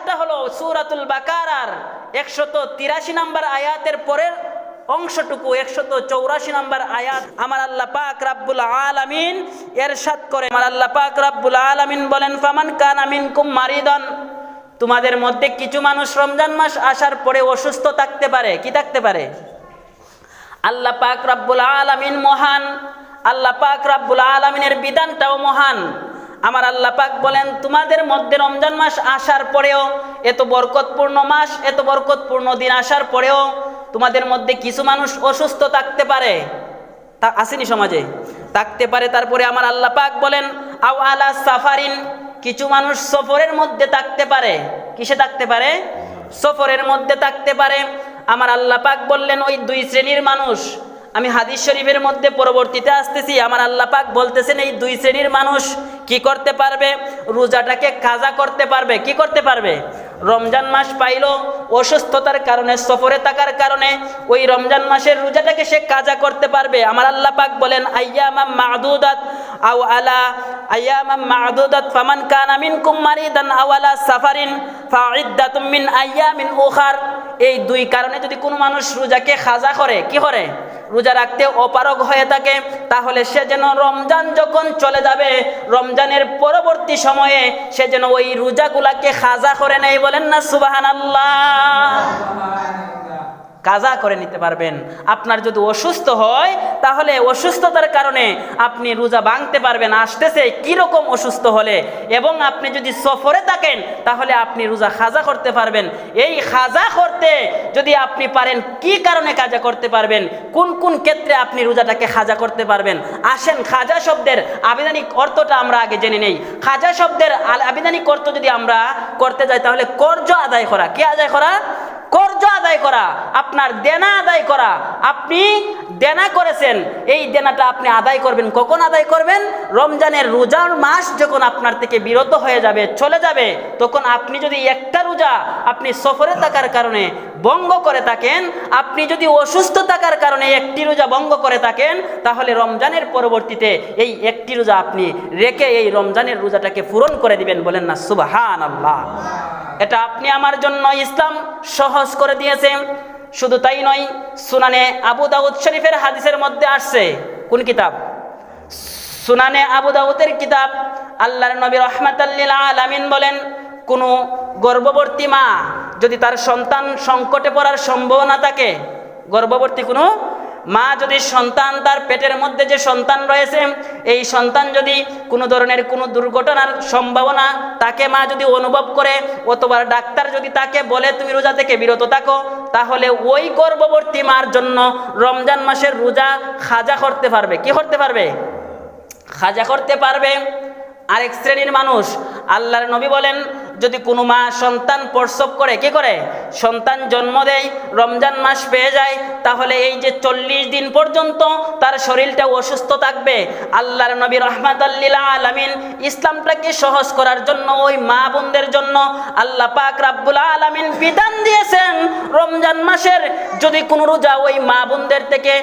আয়াতটা হলো সূরাতুল বাকারার 183 নম্বর আয়াতের পরের অংশটুকু, 184 নম্বর আয়াত। আমার আল্লাহ পাক রব্বুল আলামিন ইরশাদ করে, আমার আল্লাহ পাক রব্বুল আলামিন বলেন, ফামান কানা মিনকুম মারিদান, তোমাদের মধ্যে কিছু মানুষ রমজান মাস আসার পরে অসুস্থ থাকতে পারে। কি থাকতে পারে? আল্লাহ পাক রব্বুল আলামিন মহান, আল্লাহ পাক রব্বুল আলামিনের বিধানটাও মহান। আমার আল্লাহ পাক বলেন, তোমাদের মধ্যে রমজান মাস আসার পরেও, এত বরকতপূর্ণ মাস, এত বরকতপূর্ণ দিন আসার পরেও তোমাদের মধ্যে কিছু মানুষ অসুস্থ থাকতে পারে। তা আসেনি সমাজে, থাকতে পারে। তারপরে আমার আল্লাহ পাক বলেন, আও আলা সাফারিন, কিছু মানুষ সফরের মধ্যে থাকতে পারে। কিসে থাকতে পারে? সফরের মধ্যে থাকতে পারে। আমার আল্লাহ পাক বললেন, ওই দুই শ্রেণীর মানুষ, আমি হাদিস শরীফের মধ্যে পরবর্তীতে আসতেছি, আমার আল্লাহ পাক বলতেছেন এই দুই শ্রেণীর মানুষ কি করতে পারবে? রোজাটাকে কাজা করতে পারবে। কি করতে পারবে? রমজান মাস পাইলো, অসুস্থতার কারণে, সফরে থাকার কারণে ওই রমজান মাসের রোজাটাকে সে কাজা করতে পারবে। আমার আল্লাহ পাক বলেন, আইয়ামাম মা'দুদাত আও আলা আইয়ামাম মা'দুদাত ফামান কানা মিনকুম মারিদান আও আলা সাফারিন ফাইদ্দাতুম মিন আইয়ামিন উখার। এই দুই কারণে যদি কোনো মানুষ রোজাকে কাজা করে, কি করে? রোজা রাখতে অপারগ হয়ে থাকে, তাহলে সে যেন রমজান যখন চলে যাবে, রমজানের পরবর্তী সময়ে সে যেন ওই রোজাগুলাকে কাজা করে নেয়। বলেন না সুবহানাল্লাহ। কাজা করে নিতে পারবেন। আপনার যদি অসুস্থ হয়, তাহলে অসুস্থতার কারণে আপনি রোজা ভাঙতে পারবেন। আসতেছে কিরকম অসুস্থ হলে, এবং আপনি যদি সফরে থাকেন, তাহলে আপনি রোজা খাজা করতে পারবেন। এই খাজা করতে যদি আপনি পারেন, কি কারণে কাজা করতে পারবেন, কোন কোন ক্ষেত্রে আপনি রোজাটাকে খাজা করতে পারবেন। আসেন, খাজা শব্দের আবিধানিক অর্থটা আমরা আগে জেনে নেই। খাজা শব্দের আবিধানিক অর্থ যদি আমরা করতে যাই, তাহলে কর্জ আদায় করা। কি আদায় করা? কর্জ আদায় করা, আপনার দেনা আদায় করা। আপনি দেনা করেছেন, এই দেনাটা আপনি আদায় করবেন। কখন আদায় করবেন? রমজানের রোজার মাস যখন আপনার থেকে বিরত হয়ে যাবে, চলে যাবে, তখন আপনি যদি একটা রোজা আপনি সফরে থাকার কারণে ভঙ্গ করে থাকেন, আপনি যদি অসুস্থ থাকার কারণে একটি রোজা ভঙ্গ করে থাকেন, তাহলে রমজানের পরবর্তীতে এই একটি রোজা আপনি রেখে এই রমজানের রোজাটাকে পূরণ করে দিবেন। বলেন না সুবহানাল্লাহ। এটা আপনি আমার জন্য ইসলাম সহজ করে দিয়েছে। শুধু তাই নয়, সুনানে আবু দাউদ শরীফের হাদিসের মধ্যে আসছে। কোন কিতাব? সুনানে আবু দাউদের কিতাব। আল্লাহর নবী রাহমাতাল লিল আলামিন বলেন, কোনো গর্ভবতী মা যদি তার সন্তান সংকটে পড়ার সম্ভাবনা থাকে, গর্ভবতী কোনো মা যদি সন্তান, তার পেটের মধ্যে যে সন্তান রয়েছে, এই সন্তান যদি কোনো ধরনের কোনো দুর্ঘটনার সম্ভাবনা তাকে মা যদি অনুভব করে, অথবা ডাক্তার যদি তাকে বলে তুমি রোজা থেকে বিরত থাকো, তাহলে ওই গর্ভবতী মার জন্য রমজান মাসের রোজা খাজা করতে পারবে। কি করতে পারবে? খাজা করতে পারবে। আরেক শ্রেণীর মানুষ, আল্লাহর নবী বলেন, যদি কোনো মা সন্তান প্রসব করে, কি করে? সন্তান জন্ম দেয়, রমজান মাস পেয়ে যায়, তাহলে এই যে 40 দিন পর্যন্ত তার শরীরটা অসুস্থ থাকবে। আল্লাহর নবী রাহমাতাল লিল আলামিন ইসলামটাকে সহজ করার জন্য ওই মা বোনদের জন্য আল্লাহ পাক রব্বুল আলামিন বিধান দিয়েছেন, রমজান মাসের যদি কোনো রোজা ওই মা বোনদের থেকে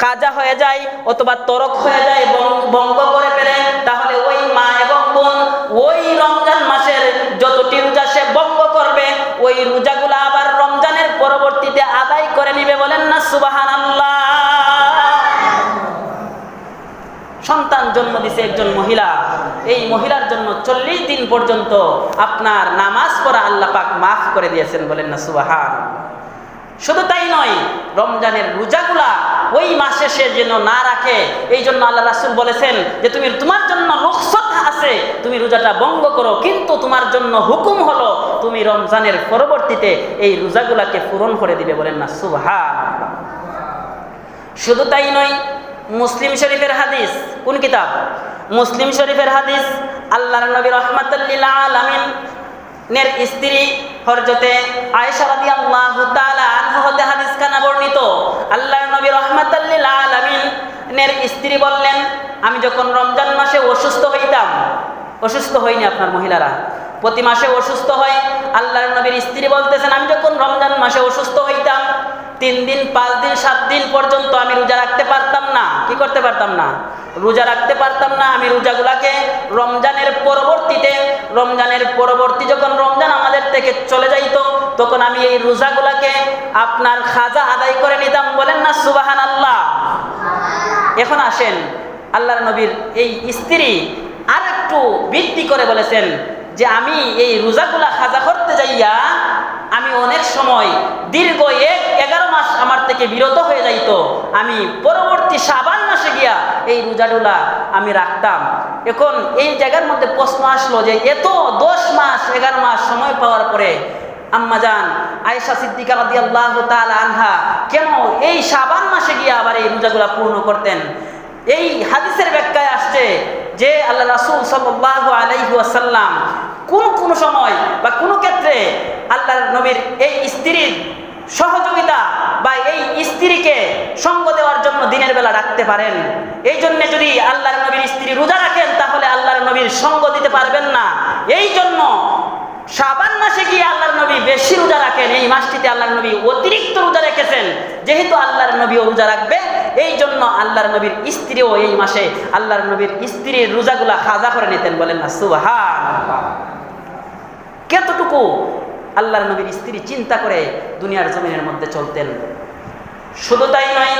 কাজা হয়ে যায় অথবা তরক হয়ে যায়, ভঙ্গ করে ফেলে, তাহলে ওই মা এবং বোন ওই রমজান মাসের যতটি রোজা সে ভঙ্গ করবে, ওই রোজাগুলো আবার রমজানের পরবর্তীতে আদায় করে নিবে। বলেন না সুবহানাল্লাহ। সন্তান জন্ম দিছে একজন মহিলা, এই মহিলার জন্য 40 দিন পর্যন্ত আপনার নামাজ পড়া আল্লাহ পাক মাফ করে দিয়েছেন। বলেন না সুবহানাল্লাহ। শুধু তাই নয়, রমজানের রোজাগুলা ওই মাসে সে যেন না রাখে, এই জন্য আল্লাহ রাসূল বলেছেন যে তুমি, তোমার জন্য রুখসত আছে, তুমি রোজাটা ভঙ্গ করো, কিন্তু তোমার জন্য হুকুম হলো তুমি রমজানের পরবর্তীতে এই রোজাগুলাকে পূরণ করে দিবে। বলেন না সুবহানাল্লাহ। শুধু তাই নয়, মুসলিম শরীফের হাদিস। কোন কিতাব? মুসলিম শরীফের হাদিস। আল্লাহর নবী রাহমাতাল লিল আলামিন নের স্ত্রী হযরতে আয়েশা রাদিয়াল্লাহু তাআলা আনহা হতে হাদিস খানা বর্ণিত। আল্লাহর নবী রাহমাতাল লিল আলামিন নের স্ত্রী বললেন, আমি যখন রমজান মাসে অসুস্থ হইতাম, অসুস্থ হইনি আপনার মহিলারা প্রতি মাসে অসুস্থ হয়, আল্লাহর নবীর স্ত্রী বলতেছেন, আমি যখন রমজান মাসে অসুস্থ হইতাম, 3 দিন 5 দিন 7 দিন পর্যন্ত আমি রোজা রাখতে পারতাম না। কি করতে পারতাম না? রোজা রাখতে পারতাম না। আমি রোজাগুলাকে রমজানের পরবর্তী যখন রমজান আমাদের থেকে চলে যাইতো, তখন আমি এই রোজাগুলাকে আপনার খাজা আদায় করে নিতাম। বলেন না সুবহানাল্লাহ। এখন আসেন, আল্লাহর নবীর এই স্ত্রী আর একটু বৃদ্ধি করে বলেছেন যে আমি এই রোজাগুলা খাজা করতে যাইয়া আমি অনেক সময় দীর্ঘ 11 মাস আমার থেকে বিরত হয়ে যাইত। আমি পরবর্তী শাবান মাসে গিয়া এই রোজাগুলা আমি রাখতাম। এখন এই জায়গার মধ্যে প্রশ্ন আসলো যে এত 10 মাস 11 মাস সময় পাওয়ার পরে আম্মাজান আয়েশা সিদ্দিকা রাদিয়াল্লাহু তাআলা আনহা কেন এই শাবান মাসে গিয়া আবার এই রোজাগুলা পূর্ণ করতেন? এই হাদিসের ব্যাখ্যায় আসছে যে আল্লাহ রাসূল সাল্লাল্লাহু আলাইহি ওয়াসাল্লাম কোন সময় বা কোন ক্ষেত্রে আল্লাহর নবীর এই স্ত্রীর সহযোগিতা বা এই স্ত্রীকে সঙ্গ দেওয়ার জন্য দিনের বেলা রাখতে পারেন। এই জন্য যদি আল্লাহর নবীর স্ত্রী রোজা রাখেন তাহলে আল্লাহর নবীর সঙ্গ দিতে পারবেন না। এই জন্য শাবান মাসে গিয়ে আল্লাহর নবী বেশি রোজা রাখেন। এই মাসটিতে আল্লাহর নবী অতিরিক্ত রোজা রেখেছেন। যেহেতু আল্লাহর নবীও রোজা রাখবে, এই জন্য আল্লাহর নবীর স্ত্রীও এই মাসে আল্লাহর নবীর স্ত্রীর রোজাগুলা খাজা করে নিতেন। বলেন না সুবহানাল্লাহ। কতটুকু আল্লাহর নবীর স্ত্রী চিন্তা করে দুনিয়ার জমিনের মধ্যে চলতেন। শুধু তাই নয়,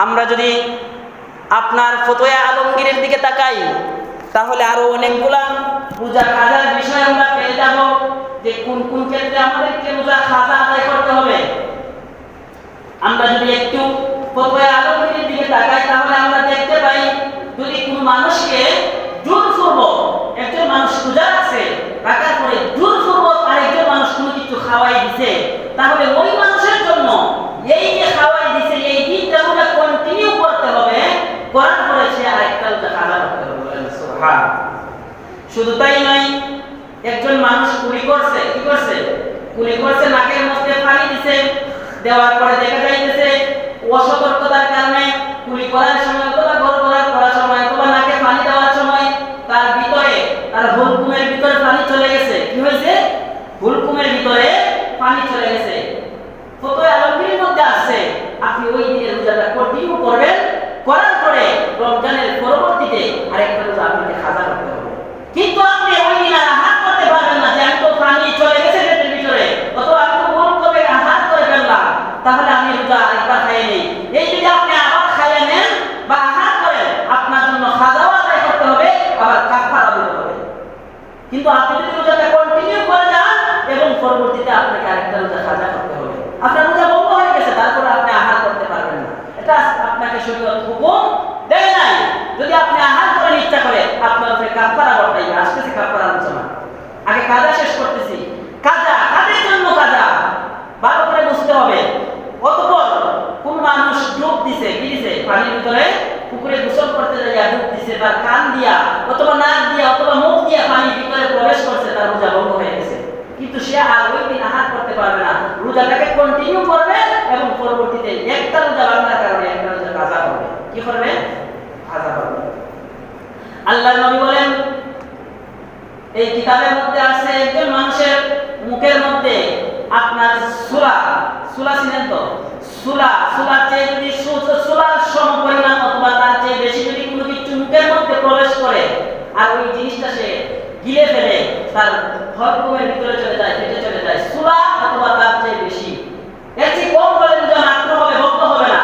আমরা যদি আপনার ফতোয়া আলমগীরের দিকে তাকাই তাহলে আরো অনেকগুলা রোজা খাজার বিষয় আমরা পেয়ে যাব যে কোন ক্ষেত্রে আমাদেরকে রোজা খাজা আদায় করতে হবে। আমরা যদি একটু ফতোয়া আলমগীরের দিকে তাকাই তাহলে আমরা দেখতে পাই যদি কোন মানুষকে জোরপূর্বক একজন মানুষ রোজা রাখছে, রাখার পরে জোরপূর্বক আরেকজন মানুষ কোনো কিছু খাওয়াই দিছে, তাহলে ওই মানুষের জন্য এই যে খাওয়াই দিছে এই দিনটা রোজা কন্টিনিউ করতে হবে। করার পরে সে আরেকটা রোজা খাজা করতে হবে। শুধু তাই নয়, একজন মানুষ কুলি করছে, কি করছে? কুলি করছে, নাকের মধ্যে পানি দিছে, দেওয়ার পরে দেখা যাইতেছে অসতর্কতার কারণে কুলি করার সময় অথবা ঘর করার সময় অথবা নাকে পানি দেওয়ার সময় তার ভিতরে, তার হুলকুমের ভিতরে পানি চলে গেছে। কি হয়েছে? হুলকুমের ভিতরে পানি চলে গেছে। ফতোয়া আলমগীরের মধ্যে আসছে আপনি ওই দিনের রোজাটা কন্টিনিউ করবেন, করার পরে রমজানের পরবর্তীতে আরেকটা রোজা আপনাকে খাজা করতে হবে। কিন্তু আপনি ওই দিন আর আহার করতে পারবেন না যে আমি তো পানি চলে গেছে পেটের ভিতরে, অথবা আমি তো মন করে আহার করে ফেললাম, তাহলে আমি রোজা একবার খাইয়ে নেই। এই যদি আপনি আবার খাইয়ে নেন বা আহার করেন, আপনার জন্য খাজাও আদায় করতে হবে, আবার কাফারা দিতে হবে। কিন্তু আপনি যদি রোজাটা কন্টিনিউ করে যান এবং পরবর্তীতে আপনাকে আরেকটা রোজা খাজা করতে হবে, আপনার রোজা বন্ধ হয়ে গেছে, তারপরে আপনি আহার করতে পারবেন না। এটা আপনাকে শরীয়ত হুকুম দেয় নাই। যদি আপনি আহার করার ইচ্ছা করে আপনার উপরে কাফারা বর্তাইবে। আসতেছে কাফারা আলোচনা, আগে কাজা শেষ করতেছি। কাজা কাদের জন্য? কাজা ভালো করে বুঝতে হবে। অতঃপর কোন মানুষ ডুব দিছে, কি দিছে? পানির ভিতরে পুকুরে গোসল করতে যাইয়া ডুব দিছে, বা কান দিয়া অথবা নাক দিয়া অথবা মুখ দিয়া পানির ভিতরে প্রবেশ করছে, তার রোজা ভঙ্গ হয়ে গেছে। কিন্তু সে আর ওই দিন আহার করতে পারবে না, রোজাটাকে কন্টিনিউ করবে এবং পরবর্তীতে একটা রোজা ভাঙার কারণে একটা রোজা কাজা করবে। কি করবে? কাজা করবে। আল্লাহর নবী বলেন, এই কিতাবের মধ্যে আছে একজন মানুষের মুখের মধ্যে আপনার সুলা ছিলেন তো, সুলার চেয়ে যদি সুলার সম পরিমাণ অথবা তার চেয়ে বেশি যদি কোনো কিছু মুখের মধ্যে প্রবেশ করে আর ওই জিনিসটা সে গিলে ফেলে, তার হজমের ভিতরে চলে যায়, পেটে চলে যায়, সুলা অথবা তার চেয়ে বেশি, এর চেয়ে কম হলে রোজা মাত্র হবে, ভক্ত হবে না।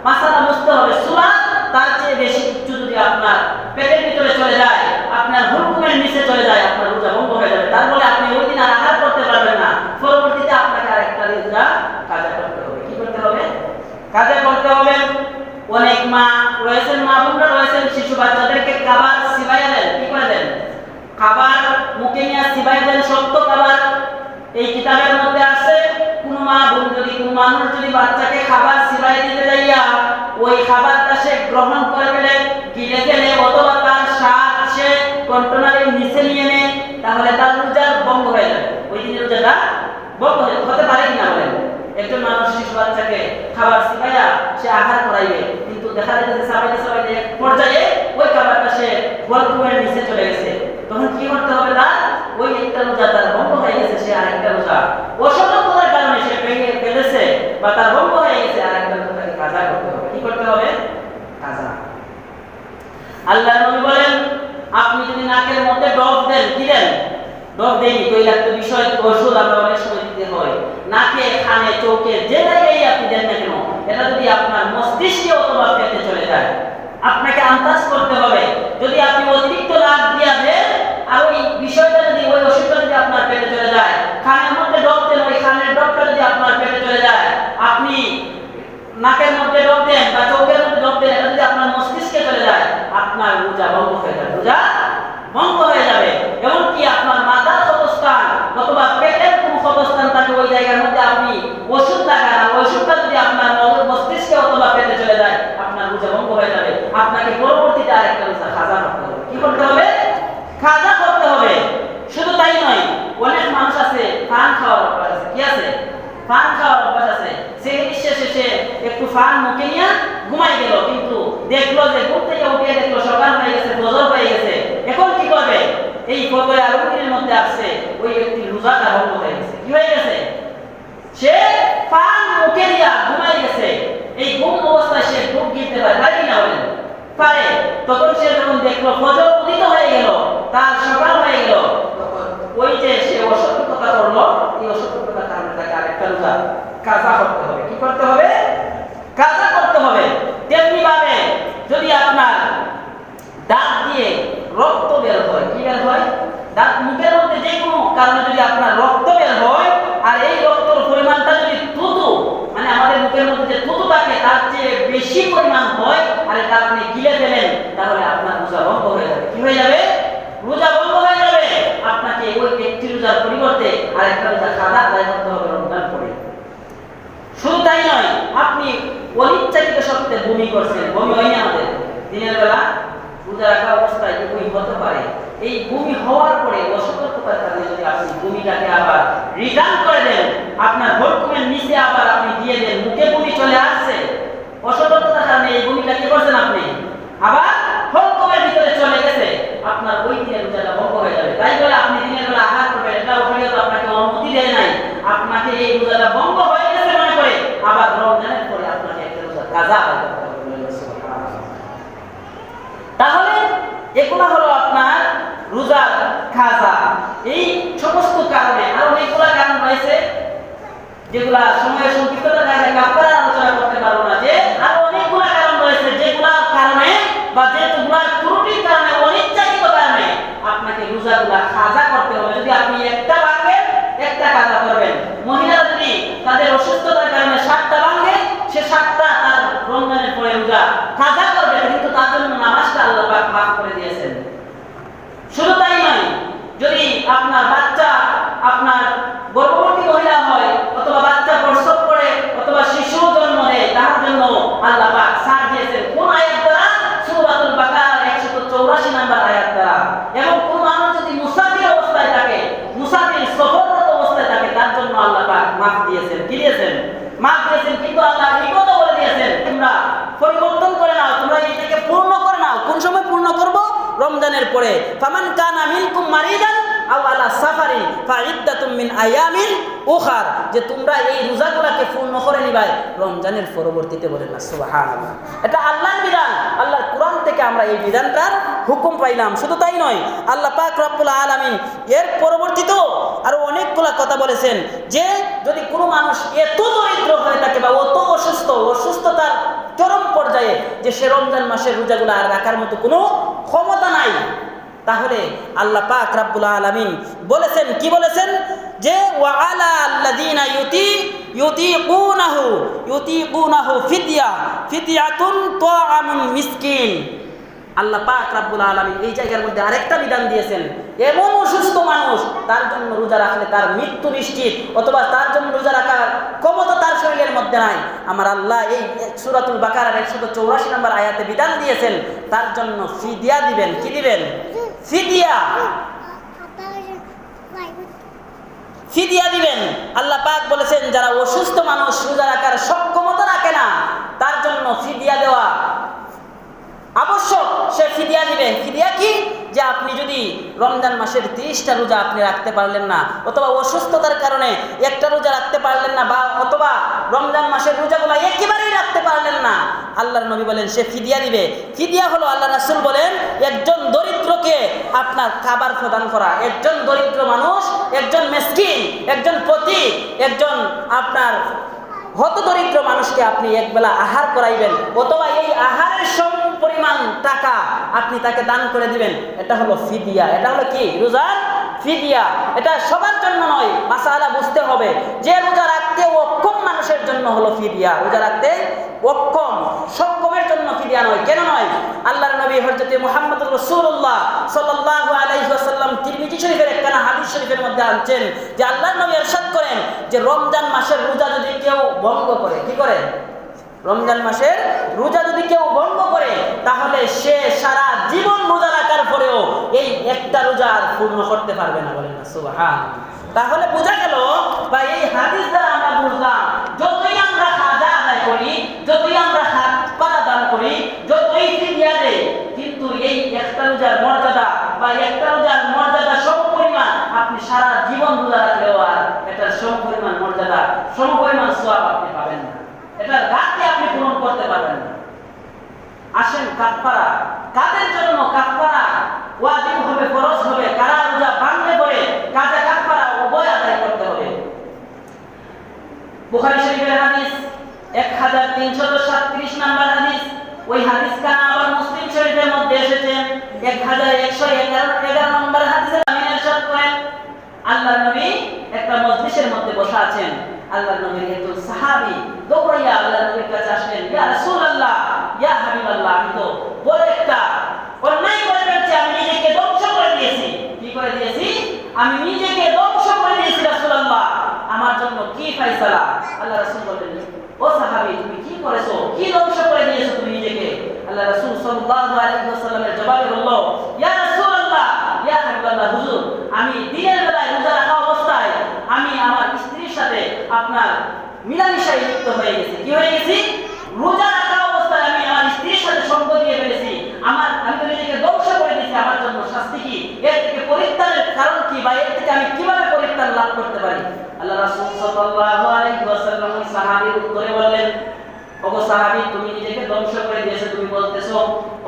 মাসালা বুঝতে হবে, সুলা তার চেয়ে বেশি কিছু যদি আপনার পেটের ভিতরে চলে যায়, আপনার হুলকুমের নিচে চলে যায়, আপনার রোজা ভঙ্গ হয়ে যাবে। তার ফলে আপনি ওই দিন আর আহার করতে পারবেন না, পরবর্তীতে আপনাকে আরেকটা রোজা কাজা করতে হবে। কি করতে হবে? কাজা করতে হবে। অনেক মা রয়েছেন, মা বোনরা রয়েছেন, শিশু বাচ্চাদেরকে খাবার সিবাইয়া দেন। কি করে দেন? খাবার মুখে নিয়ে সিবাইয়া দেন, শক্ত খাবার। এই কিতাবের মধ্যে আছে কোন মা বোন যদি, কোন মানুষ যদি বাচ্চাকে খাবার সিবাইয়া দিতে যাইয়া ওই খাবারটা সে গ্রহণ করে ফেলে, গিলে ফেলে অথবা তার স্বাদ সে কন্টেনারের নিচে নিয়ে নেয়, তাহলে তার রোজা ভঙ্গ হয়ে যাবে। ওই দিনের রোজাটা ভঙ্গ হতে পারে কিনা বলেন? একজন মানুষ শিশু বাচ্চাকে খাবার সিবাইয়া সে আহার করাইবে, কিন্তু দেখা যাচ্ছে সাবাইতে পর্যায়ে ওই খাবারটা সে গোলকুমের নিচে চলে গেছে, তখন কি করতে হবে? তার ওই একটা রোজা তার ভঙ্গ হয়ে গেছে, সে আরেকটা রোজা অসতর্কতার কারণে সে ভেঙে ফেলেছে, তার ভঙ্গ হয়ে গেছে, আর একটা রোজা তাকে কাজা করতে হবে। কি করতে হবে? কাজা। আল্লাহর নবী বলেন, আপনি যদি নাকের মধ্যে ডব দেন, কি দেন? ডব দেই তৈলাক্ত বিষয় ওষুধ আমরা অনেক সময় দিতে হয়, নাকে, কানে, চোখে, যে জায়গায় আপনি দেন না কেন, এটা যদি আপনার মস্তিষ্কে অথবা পেটে চলে যায়, আপনাকে আন্দাজ করতে হবে। যদি আপনি অতিরিক্ত নাক দিয়া দেন আর ওই বিষয়টা যদি, ওই ওষুধটা যদি আপনার পেটে চলে যায়, কানের মধ্যে ডব দেন, ওই কানের ডবটা যদি আপনার পেটে চলে যায়, আপনি নাকের মধ্যে ডব দেন বা চোখের মধ্যে ডব দেন, এটা যদি আপনার মস্তিষ্কে চলে যায়, আপনার রোজা ভঙ্গ হয়ে যাবে। রোজা ভঙ্গ হয়ে যাবে। এমনকি আপনার মাথার ক্ষতস্থান অথবা পেটের কোনো ক্ষতস্থান থাকে, ওই জায়গার মধ্যে আপনি ওষুধ লাগান, ওষুধটা যদি আপনার মস্তিষ্কে অথবা পেটে চলে যায়, আপনার রোজা ভঙ্গ হয়ে যাবে। আপনাকে পরবর্তীতে আরেকটা রোজা কাজা করতে হবে। কি করতে হবে? কাজা করতে হবে। শুধু তাই নয়, অনেক মানুষ আছে পান খাওয়ার অভ্যাস আছে। কি আছে? পান খাওয়ার অভ্যাস আছে। সেহরির শেষে একটু পান মুখে নিয়ে ঘুমাই গেল, কিন্তু দেখলো যে ঘুম থেকে উঠে দেখলো সকাল হয়ে গেছে, ফজর হয়ে গেছে। এখন কি করবে? এই ফজর আর উঠের মধ্যে আসছে, ওই ব্যক্তি রোজাটা ভঙ্গ হয়ে গেছে। কি হয়ে গেছে? সে পান মুখে দিয়া ঘুমাই গেছে। এই ঘুম অবস্থায় সে ডুব গিলতে পারে, পারে কিনা বলেন? পারে। তখন সে যখন দেখলো ফজর উদিত হয়ে গেল, তার সকাল হয়ে গেল, তখন ওই যে সে অসতর্কতা করলো, এই অসতর্কতার কারণে তাকে আরেকটা রোজা কাজা করতে হবে। কি করতে হবে? কাজা করতে হবে। তেমনি ভাবে যদি আপনার দাঁত দিয়ে রক্ত বের হয়, কি বের হয়? দাঁত, মুখের মধ্যে যে কোনো কারণে যদি আপনার রক্ত বের হয়, আর এই রক্তের পরিমাণটা যদি থুতু, মানে আমাদের মুখের মধ্যে যে থুতু থাকে তার চেয়ে বেশি পরিমাণ হয়, আর এটা আপনি গিলে ফেলেন, তাহলে আপনার রোজা ভঙ্গ হয়ে যাবে। কি হয়ে যাবে? রোজা ভঙ্গ হয়ে যাবে। আপনাকে ওই একটি রোজার পরিবর্তে আরেকটা রোজা কাজা আদায় করতে হবে রমজান পরে। শুধু তাই নয়, আপনি অনিচ্ছাকৃত সত্ত্বে বমি করছেন, বমি হয়নি আমাদের দিনের বেলা রোজা রাখা অবস্থায় যে বমি হতে পারে, এই বমি হওয়ার পরে অসতর্কতার কারণে যদি আপনি বমিটাকে আবার রিটার্ন করে দেন, আপনার ভরকুমের নিচে আবার আপনি দিয়ে দেন, মুখে বমি চলে আসছে, অসতর্কতার কারণে এই বমিটা কি করছেন আপনি, আবার ভরকুমের ভিতরে চলে গেছে, আপনার ওই দিনের রোজাটা ভঙ্গ হয়ে যাবে। তাই বলে আপনি দিনের বেলা আঘাত করবেন, এটা শরীয়ত আপনাকে অনুমতি দেয় নাই। আপনাকে এই রোজাটা ভঙ্গ হয়ে গেছে মনে করে আবার রমজানের পরে আপনাকে একটা রোজা কাজা আদায় করতে হবে। তাহলে এগুলা হলো আপনার রোজার কাজা। এই সমস্ত কারণে আরো অনেকগুলা কারণ রয়েছে, যেগুলা সময়ের সংক্ষিপ্ততার কারণে আপনারা আলোচনা করতে পারবো না, যে আরো অনেকগুলা কারণ রয়েছে যেগুলার কারণে বা যেগুলার ত্রুটির কারণে, অনিচ্ছাকৃত কারণে আপনাকে রোজাগুলা কাজা করতে হবে। যদি আপনি একটা ভাঙেন, একটা কাজা করবেন। মহিলারা যদি তাদের অসুস্থতার কারণে 7টা ভাঙে, সে 7টা তার রমজানের পরে রোজা কাজা করবে, কিন্তু তার জন্য নামাজটা আল্লাহ পাক মাফ করে দিয়েছেন। শুধু তাই নয়, যদি আপনার বাচ্চা, আপনার গর্ভবতী মহিলা হয়, অথবা বাচ্চা প্রসব করে, অথবা শিশু জন্ম নেয়, তার জন্য আল্লাহ পাক ছাড় দিয়েছেন। কোন আয়াত দ্বারা? সূরাতুল বাকারা 184 নম্বর আয়াত দ্বারা। এবং কোন মানুষ যদি মুসাফির অবস্থায় থাকে, মুসাফির সফররত অবস্থায় থাকে, তার জন্য আল্লাহ পাক মাফ দিয়েছেন। কি দিয়েছেন? মাফ দিয়েছেন। কিন্তু আল্লাহ এই কথা বলে দিয়েছেন, তোমরা পরিবর্তন করে নাও, তোমরা এটাকে পূর্ণ করে নাও। কোন সময় পূর্ণ করব? রমজানের পরে। ফামান কানা মিনকুম মারিদান আও আলা সাফারিন ফাইদ্দাতুম মিন আয়ামিন উখার, যে তোমরা এই রোজাগুলোকে পূর্ণ করে নিবাই রমজানের পরবর্তীতে। বলেন না সুবহানাল্লাহ। এটা আল্লাহর বিধান, আল্লাহর কোরআন থেকে আমরা এই বিধানটার হুকুম পাইলাম। শুধু তাই নয়, আল্লাহ পাক রব্বুল আলামিন এর পরবর্তীতেও আরো অনেকগুলা কথা বলেছেন, যে যদি কোনো মানুষ এত দরিদ্র হয়ে থাকে বা অত অসুস্থতার চরম পর্যায়ে যে সে রমজান মাসের রোজাগুলো আর রাখার মতো কোনো ক্ষমতা নাই, তাহলে আল্লাহ পাক রব্বুল আলামিন বলেছেন, কি বলেছেন? যে ওয়া আলা আল্লাযিনা ইউতিকুনাহু ফিদিয়াতুন তাআমুন মিসকিন। আল্লাহ পাক রব্বুল আলামিন এই জায়গার মধ্যে আরেকটা বিধান দিয়েছেন, এমন অসুস্থ মানুষ তার জন্য রোজা রাখলে তার মৃত্যু নিশ্চিত, অথবা তার জন্য রোজা রাখার ক্ষমতা তার শরীরের মধ্যে নাই। আমার আল্লাহ এই সূরাতুল বাকারার 184 নম্বর আয়াতে বিধান দিয়েছেন, তার জন্য ফিদিয়া দিবেন। কি দিবেন? ফিদিয়া দিবেন। আল্লাহ পাক বলেছেন, যারা অসুস্থ মানুষ রোজা রাখার সক্ষমতা রাখে না, তার জন্য ফিদিয়া দেওয়া আবশ্যক। সে ফিদিয়া দিবে। ফিদিয়া কি? যে আপনি যদি রমজান মাসের 30টা রোজা আপনি রাখতে পারলেন না, অথবা অসুস্থতার কারণে একটা রোজা রাখতে পারলেন না, বা অথবা রমজান মাসের রোজাগুলো একেবারেই রাখতে পারলেন না, আল্লাহর নবী বলেন সে ফিদিয়া দিবে। ফিদিয়া হলো, আল্লাহ রাসূল বলেন, একজন দরিদ্রকে আপনার খাবার প্রদান করা। একজন দরিদ্র মানুষ, একজন মিসকিন, একজন পথিক, একজন আপনার হতদরিদ্র মানুষকে আপনি একবেলা আহার করাইবেন, অথবা এই আহারের সম পরিমাণ টাকা আপনি তাকে দান করে দিবেন। এটা হলো ফিদিয়া। এটা হলো কি? রোজার ফিদিয়া। এটা সবার জন্য নয়, মাসালা বুঝতে হবে। যে রোজা রাখতে অক্ষম মানুষের জন্য হলো ফিদিয়া। রোজা রাখতে অক্ষম, সক্ষমের জন্য ফিদিয়া নয়। কেন নয়? আল্লাহর নবী হযরত মুহাম্মদুর রাসূলুল্লাহ সাল্লাল্লাহু আলাইহি ওয়াসাল্লাম তিরমিজি শরীফের একখানা হাদিস শরীফের মধ্যে আনছেন যে আল্লাহর নবী ইরশাদ করেন যে রমজান মাসের রোজা যদি কেউ ভঙ্গ করে, কি করে? রমজান মাসের রোজা যদি কেউ ভঙ্গ করে, তাহলে সে সারা জীবন রোজা রাখার পরেও এই একটা রোজা আর পূর্ণ করতে পারবে না। বলেন না সুবহানাল্লাহ। তাহলে বোঝা গেল, বা এই হাদিস দ্বারা আমরা বুঝলাম, যতই আমরা খাজা আদায় করি, যতই আমরা হাত পাড়া দান করি, যতই ফিদিয়া দেই, কিন্তু এই একটা রোজার মর্যাদা বা একটা রোজার মর্যাদা সমপরিমাণ আপনি সারা জীবন রোজা রাখলেও আর এটার সমপরিমাণ মর্যাদা, সমপরিমাণ সওয়াব আপনি পাবেন না। এটা রাতে আপনি পূরণ করতে পারবেন না। আসেন কাফারা, কাদের জন্য কাফারা ওয়াজিব হবে, ফরজ হবে, কারা রোজা ভাঙলে পরে কাজা কাফারা উভয় আদায় করতে হবে। বুখারী শরীফের হাদিস 1337 নম্বর হাদিস। ওই হাদিস কানা আবার মুসলিম শরীফের মধ্যে এসেছে 1111 নম্বর হাদিসে আমি ইরশাদ করেন, আল্লাহর নবী একটা মজলিসের মধ্যে বসা আছেন। আল্লাহর নবীর একজন সাহাবী দৌড়াইয়া আল্লাহর নবীর কাছে আসলেন, ইয়া রাসূলুল্লাহ, ইয়া হাবিবাল্লাহ, আমি তো বড় একটা অন্যায় করে ফেলেছি, আমি নিজেকে ধ্বংস করে দিয়েছি। কি করে দিয়েছি? আমি নিজেকে ধ্বংস করে দিয়েছি রাসূলুল্লাহ, আমার জন্য কি ফয়সালা? আল্লাহ রাসূল বললেন, ও সাহাবী, তুমি কি করেছো? কি ধ্বংস করে দিয়েছো তুমি নিজেকে? আল্লাহ রাসূল সাল্লাল্লাহু আলাইহি ওয়াসাল্লামের জবাবে বলল, ইয়া রাসূলুল্লাহ, ইয়া হাবিবাল্লাহ, হুজুর, আমি দিনের বেলায় রোজা রাখা অবস্থায় আমি আমার স্ত্রীর সাথে আপনার মিলামিশায় লিপ্ত হয়ে গেছি। কি হয়ে গেছি? রোজা রাখা অবস্থায় আমি আমার স্ত্রীর সাথে সঙ্গ দিয়ে ফেলেছি। আমি তো নিজেকে ধ্বংস করে দিয়েছি, আমার জন্য শাস্তি কি? এর থেকে পরিত্রাণের কারণ কি, বা এর থেকে আমি কিভাবে পরিত্রাণ লাভ করতে পারি? আল্লাহ রাসূল সাল্লাল্লাহু আলাইহি ওয়াসাল্লাম ওই সাহাবীর উত্তরে বললেন, ওগো সাহাবী, তুমি নিজেকে ধ্বংস করে দিয়েছো, তুমি বলতেছো,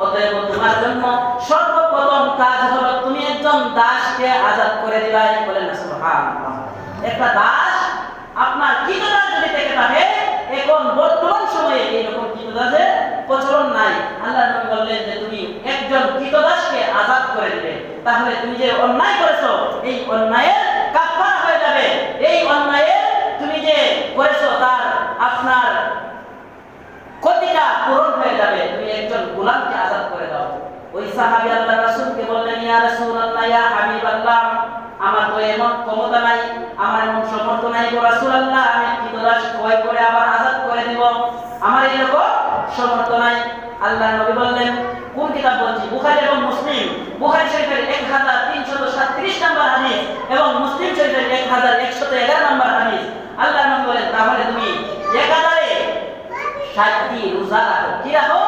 অতএব তোমার জন্য সর্বপ্রথম কাজ হলো তুমি একজন দাসকে আজাদ করে দিবাই। বলেন না সুবহানাল্লাহ। একটা দাস আপনার কৃতদাস যদি থেকে থাকে, এখন বর্তমান সময়ে এইরকম কৃতদাসের প্রচলন নাই। আল্লাহর নবী বললেন যে তুমি একজন কৃতদাসকে আজাদ করে দিবে, তাহলে তুমি যে অন্যায় করেছো এই অন্যায়ের কাফারা হয়ে যাবে। এই অন্যায়ে তুমি যে করেছো তার আপনার ক্ষতিটা পূরণ হয়ে যাবে। তুমি একজন গোলামকে আজাদ করে দাও। ওই সাহাবী আল্লাহর রাসূলকে বললেন, ইয়া রাসূলুল্লাহ, ইয়া হাবিবাল্লাহ, আমার তো এমন ক্ষমতা নাই, আমার এমন সামর্থ্য নাই গো রাসূলুল্লাহ, আমি কৃতদাস ক্রয় করে আবার আজাদ করে দেব, আমার এরকম সামর্থ্য নাই। আল্লাহর নবী বললেন, কোন কিতাব বলছি? বুখারী এবং মুসলিম। বুখারী শরীফের 1337 নম্বর হাদিস এবং মুসলিম শরীফের 1111 নম্বর হাদিস। আল্লাহর নবী বলেন, তাহলে তুমি একাধারে 60টি রোজা রাখো। কি রাখো?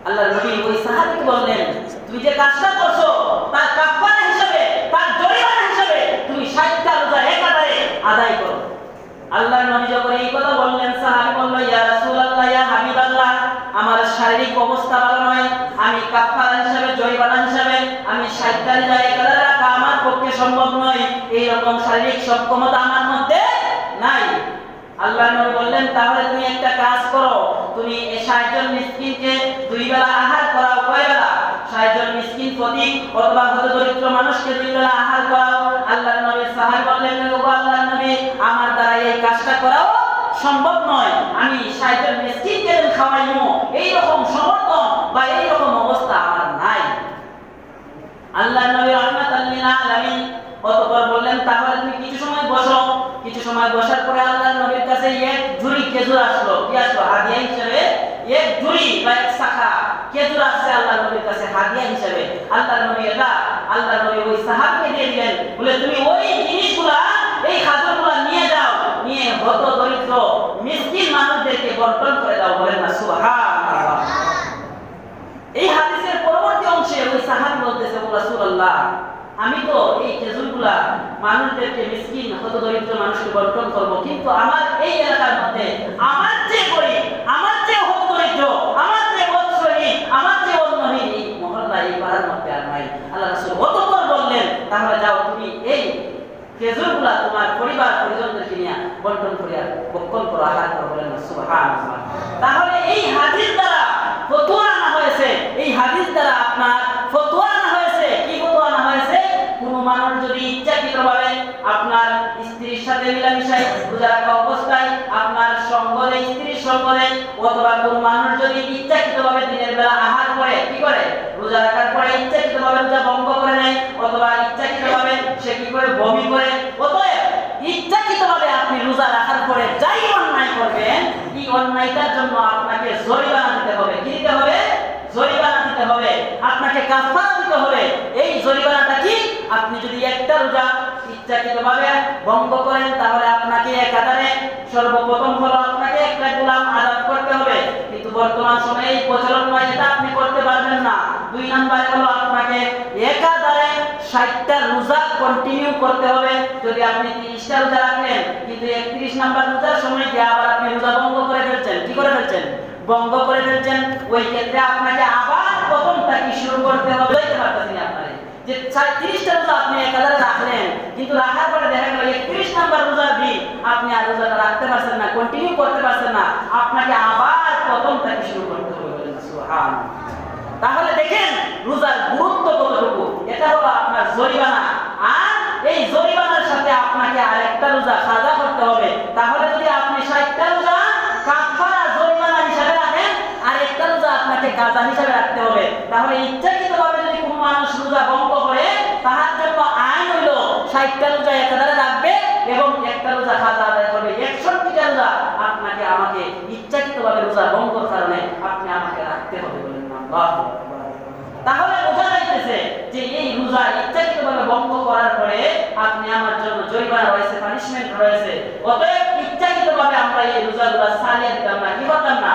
আল্লাহর নবী ওই সাহাবীকে বললেন, তুমি যে কাজটা করছো তার কাফারা হিসেবে, তার জরিমানা হিসেবে তুমি 60টা রোজা একাধারে আদায় করো। আল্লাহর নবী যখন এই কথা বললেন, সাহাবী বলল, ইয়া রাসূলুল্লাহ, ইয়া হাবিবাল্লাহ, আমার শারীরিক অবস্থা ভালো নয়, আমি কাফারা হিসেবে, জরিমানা হিসেবে আমি 60টা রোজা একাধারে রাখা আমার পক্ষে সম্ভব নয়, এই রকম শারীরিক সক্ষমতা আমার মধ্যে নাই। আল্লাহর নবী বললেন, তাহলে তুমি একটা কাজ করো, তুমি এই 60 জন মিসকিনকে 2 বেলা আহার করাও। কয় বেলা? 60 জন মিসকিন প্রতি, অথবা হতদরিদ্র মানুষকে 2 বেলা আহার করাও। আল্লাহর নবী সাহাবী বললেন, ও আল্লাহর নবী, আমার দ্বারা এই কাজটা করাও সম্ভব নয়, আমি 60 জন মিসকিনকে খাওয়াইমু এই রকম সমর্থন বা এই রকম অবস্থা আমার নাই। আল্লাহর নবী রাহমাতাল লিল আলামিন অতঃপর বললেন, তাহলে তুমি কিছু সময় বসো। কিছু সময় বসার পরে আল্লাহর নবীর কাছে এক ঝুড়ি খেজুর আসলো। কি আসলো? হাদিয়া হিসেবে এক ঝুড়ি বা এক শাখা খেজুর আসছে আল্লাহর নবীর কাছে হাদিয়া হিসেবে। আল্লাহর নবী এটা আল্লাহর নবী ওই সাহাবীকে দিয়ে দিলেন, বলে তুমি ওই জিনিসগুলা, এই খাজুরগুলা নিয়ে যাও, নিয়ে হত দরিদ্র মিসকিন মানুষদেরকে বন্টন করে দাও। বলেন না সুবহানাল্লাহ। এই হাদিসের পরবর্তী অংশে ওই সাহাবী বলতেছে, ও মিসকিন হতদরিদ্র মানুষকে বন্টন করব, কিন্তু আমার এই এলাকার মধ্যে আমার যে গরিব, আমার যে হতদরিদ্র, আমার যে বৎসহীন, আমার যে অন্যহীন এই মহল্লা এই পাড়ার মধ্যে আর নাই। আল্লাহ রাসূল অতঃপর বললেন, তাহলে যাও তুমি এই খেজুরগুলা তোমার পরিবার পরিজনদেরকে নিয়ে বন্টন করিয়া বক্ষণ করো, আহার করো। বলেন সুবহানাল্লাহ। তাহলে এই হাদিস দ্বারা ফতোয়া আনা হয়েছে, এই হাদিস দ্বারা আপনার ফতোয়া আনা হয়েছে। কি ফতোয়া আনা হয়েছে? কোন মানুষ যদি ইচ্ছাকৃতভাবে আপনার স্ত্রীর সাথে মিলামিশায় রোজা রাখা অবস্থায় আপনার সঙ্গরে, স্ত্রীর সঙ্গরে, অথবা কোন মানুষ যদি ইচ্ছাকৃতভাবে দিনের বেলা আহার করে, কি করে, রোজা রাখার পরে ইচ্ছাকৃতভাবে রোজা ভঙ্গ করে নেয়, অথবা ইচ্ছাকৃতভাবে সে কি করে, বমি করে, অতএব ইচ্ছাকৃতভাবে আপনি রোজা রাখার পরে যাই অন্যায় করবেন, এই অন্যায়টার জন্য আপনাকে জরিমানা দিতে হবে। কি দিতে হবে? জরিমানা দিতে হবে, আপনাকে কাফারা দিতে হবে। এই জরিমানাটা কি? আপনি যদি একটা রোজা ইচ্ছাকৃতভাবে ভঙ্গ করেন, তাহলে আপনাকে একাধারে সর্বপ্রথম হলো আপনাকে একটা গোলাম আযাদ করতে হবে, কিন্তু বর্তমান সময়ে এই প্রচলন নয়, এটা আপনি করতে পারবেন না। 2 নম্বরে হলো আপনাকে একাধারে 60টা রোজা কন্টিনিউ করতে হবে। যদি আপনি 30টা রোজা রাখলেন, কিন্তু 31 নম্বর রোজার সময় গিয়ে আবার আপনি রোজা ভঙ্গ করে ফেলছেন, কি করে ফেলছেন, ভঙ্গ করে ফেলছেন, ওই ক্ষেত্রে আপনাকে আবার প্রথম থেকে শুরু করতে হবে। বলতে পারতেছি আপনারে যে 30টা রোজা আপনি একাধারে রাখলেন, কিন্তু রাখার পরে দেখা গেল 31 নম্বর রোজার দিন আপনি আর রোজাটা রাখতে পারছেন না, কন্টিনিউ করতে পারছেন না, আপনাকে আবার প্রথম থেকে শুরু করতে হবে। সুবহানাল্লাহ। তাহলে দেখেন রোজার গুরুত্ব কতটুকু। এটা হলো আপনার জরিমানা, আর এই জরিমানার সাথে আপনাকে আরেকটা রোজা কাজা করতে হবে। তাহলে যদি আপনি 60টা রোজা কাফারা জরিমানা হিসাবে রাখেন, আর একটা রোজা আপনাকে কাজা হিসাবে রাখতে হবে, তাহলে ইচ্ছাকৃতভাবে যদি কোনো মানুষ রোজা ভঙ্গ করে, তাহার জন্য আইন হইল 60টা রোজা একাধারে রাখবে এবং একটা রোজা কাজা আদায় করবে। 61টা রোজা আপনাকে আমাকে ইচ্ছাকৃতভাবে রোজা ভঙ্গর কারণে আপনি আমাকে রাখতে হবে। বলেন আল্লাহু আকবার। তাহলে বোঝা যাইতেছে যে এই রোজা ইচ্ছাকৃতভাবে ভঙ্গ করার পরে আপনি আমার জন্য জরিমানা রয়েছে, পানিশমেন্ট রয়েছে। অতএব ইচ্ছাকৃতভাবে আমরা এই রোজাগুলো সারিয়ে দিতাম না, কি করতাম না,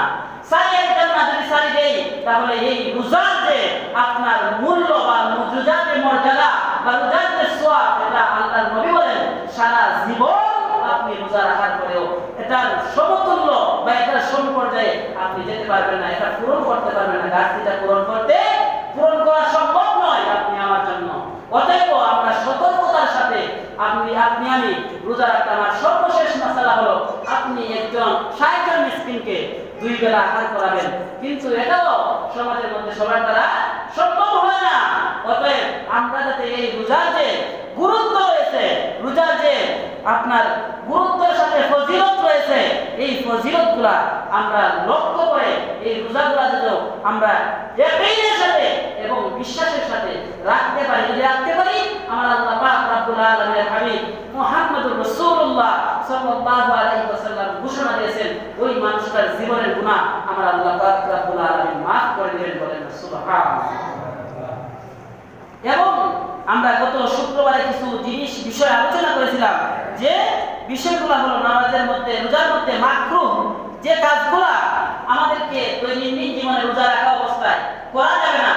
সারিয়ে দিতাম না। যদি সারি দেই, তাহলে এই রোজার যে আপনার মূল্য বা রোজার যে মর্যাদা বা রোজার যে সওয়াব, এটা আল্লাহর নবী বলেন সারা জীবন আপনি রোজা রাখার পরেও এটার সমতুল্য বা এটার সমপর্যায়ে আপনি যেতে পারবেন না, এটা পূরণ করতে পারবেন না। ঘাটতিটা পূরণ করা সম্ভব নয় আপনি আমার জন্য। অতএব আমরা সতর্কতার সাথে আমি রোজা রাখতে, আমার সর্বশেষ মাসালা হলো আপনি একজন 60 জন মিসকিনকে 2 বেলা আহার করাবেন, কিন্তু এটাও সমাজের মধ্যে সবার দ্বারা সম্ভব হয় না। অতএব আমরা যাতে এই রোজার যে গুরুত্ব রয়েছে, রোজার যে আপনার গুরুত্বের সাথে ফজিলত রয়েছে, এই ফজিলতগুলা আমরা লক্ষ্য করে এই রোজাগুলা যাতে আমরা ইয়াকিনের সাথে এবং বিশ্বাসের সাথে রাখতে পারি। যদি রাখতে পারি, আমার আল্লাহ পাক রব্বুল আলামিনের হাবিব মুহাম্মদুর রাসূলুল্লাহ সাল্লাল্লাহু আলাইহি ওয়াসাল্লাম ঘোষণা দিয়েছেন, ওই মানুষটার জীবনের গুনাহ আমার আল্লাহ পাক রব্বুল আলামিন maaf করে দিবেন। বলেন সুবহানাল্লাহ। এবং আমরা গত শুক্রবারে কিছু বিষয় আলোচনা করেছিলাম, যে বিষয়গুলো হলো নামাজের মধ্যে, রোজার মধ্যে মাকরুহ যে কাজগুলা আমাদেরকে দৈনন্দিন জীবনে রোজা রাখা অবস্থায় করা যাবে না।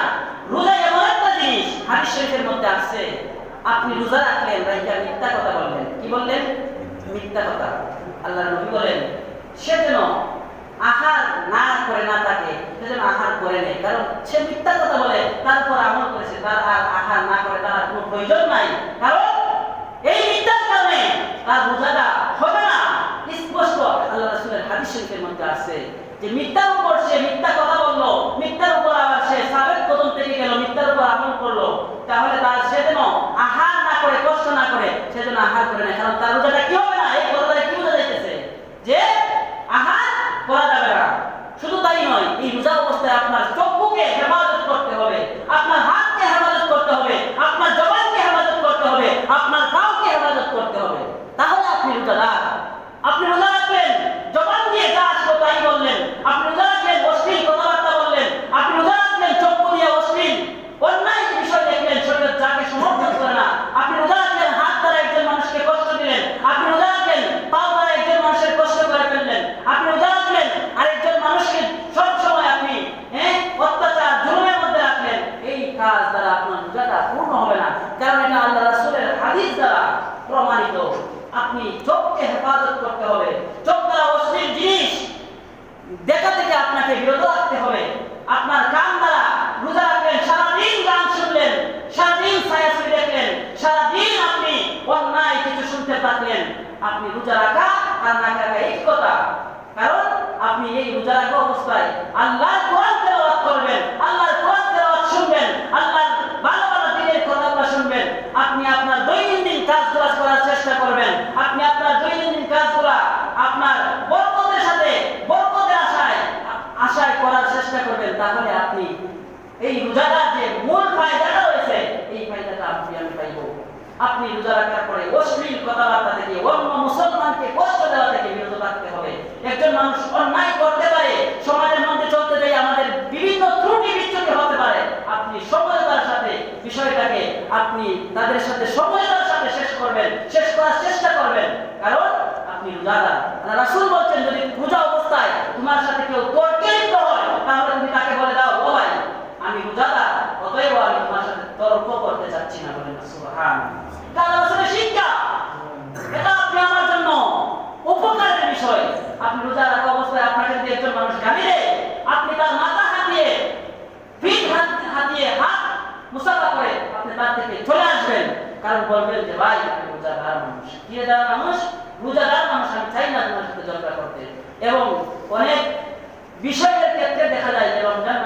রোজা এমন একটা জিনিস, হাদিস শরীফের মধ্যে আসছে, আপনি রোজা রাখলেন, রাইখা মিথ্যা কথা বললেন, কি বললেন, মিথ্যা কথা। আল্লাহর নবী বলেন সে যেন আহার না করে না থাকে, সে যেন আহার করে নেয়, কারণ সে মিথ্যা কথা বলে তারপর আমল করেছে, তার আর আহার না করে তার কোনো প্রয়োজন নাই, কারণ এই মিথ্যার কারণে তার রোজাটা হবে না। স্পষ্ট আল্লাহ রাসূলের হাদিস শরীফের মধ্যে আছে যে মিথ্যার উপর সে মিথ্যা কথা বললো, মিথ্যার উপর আবার সে সাবেক কদম থেকে গেল, মিথ্যার উপর আমল করলো, তাহলে তার সে যেন আহার না করে, কষ্ট না করে, সে যেন আহার করে না, কারণ তার রোজাটা কি হবে না। এই কথাটা কি বোঝা যাইতেছে যে আহার করা যাবে না। শুধু তাই নয়, এই রোজা অবস্থায় আপনার চক্ষুকে হেফাজত করতে হবে, আপনার হাতকে হেফাজত করতে হবে, আপনার জবানকে হেফাজত করতে হবে, আপনার পাওকে হেফাজত করতে হবে, তাহলে আপনি রোজাদার। আপনি রোজা রাখলেন, জবান দিয়ে যা আসলো তাই বললেন, আপনি রোজা রাখলেন, অশ্লীল কথাবার্তা বললেন, আপনি রোজা রাখলেন, চক্ষু দিয়ে অশ্লীল অন্যায় বিষয় দেখলেন, শরীরের যাকে সমর্থন করে না, আপনি রোজা রাখলেন, হাত দ্বারা একজন মানুষকে কষ্ট দিলেন, আপনি চোখকে হেফাজত করতে হবে। চোখ দ্বারা অশ্লীল জিনিস দেখা থেকে আপনাকে বিরত রাখতে হবে। আপনার কান দ্বারা রোজা রাখলেন, সারাদিন গান শুনলেন, সারাদিন ছায়াছবি দেখলেন, সারাদিন আপনি অন্যায় কিছু শুনতে থাকলেন, আপনি রোজা রাখা আর না রাখা এক কথা। কারণ আপনি এই রোজা রাখা অবস্থায় আল্লাহর কোরআন তেলাওয়াত করবেন, আল্লাহর কোরআন তেলাওয়াত শুনবেন, আল্লাহর ভালো ভালো দিনের কথাগুলো শুনবেন। আপনি আপনার দৈনন্দিন কাজগুলো করার চেষ্টা করবেন। আপনি আপনার দৈনন্দিন কাজগুলো আপনার বরকতের সাথে বরকতের আশায় করার চেষ্টা করবেন। তাহলে আপনি এই রোজাটার যে মূল ফায়দাটা রয়েছে, এই ফায়দাটা আমি পাইব। আপনি রোজা রাখার পরে অশ্লীল কথাবার্তা থেকে, অন্য মুসলমানকে কষ্ট দেওয়া থেকে বিরত থাকতে হবে। একজন মানুষ অন্যায় করতে পারে, সমাজের মধ্যে চলতে যাই আমাদের বিভিন্ন ত্রুটি বিচ্যুতি হতে পারে। আপনি সমঝোতার সাথে বিষয়টাকে আপনি তাদের সাথে সমঝোতার সাথে শেষ করবেন, শেষ করার চেষ্টা করবেন। কারণ আপনি রোজাদার। রাসূল বলছেন, যদি রোজা অবস্থায় তোমার সাথে কেউ তর্কে লিপ্ত হয়, তাহলে তুমি তাকে বলে দাও, ও ভাই আমি রোজাদার, অতএব আমি তোমার সাথে তর্ক করতে চাচ্ছি না। বলেন সুবহানাল্লাহ। কারণ আসলে শিক্ষা এটা আপনি আমার জন্য উপকারের বিষয়। আপনি রোজা রাখা অবস্থায় আপনাকে যদি একজন মানুষ গালি দেয়, আপনি তার মাথা হাতিয়ে পিঠ হাতিয়ে হাত মুসাফা করে আপনি তার থেকে চলে আসবেন। কারণ বলবেন যে ভাই আমি রোজাদার মানুষ। কি রোজাদার মানুষ? রোজাদার মানুষ, আমি চাই না তোমার সাথে ঝগড়া করতে। এবং অনেক বিষয়ের ক্ষেত্রে দেখা যায় যে রমজান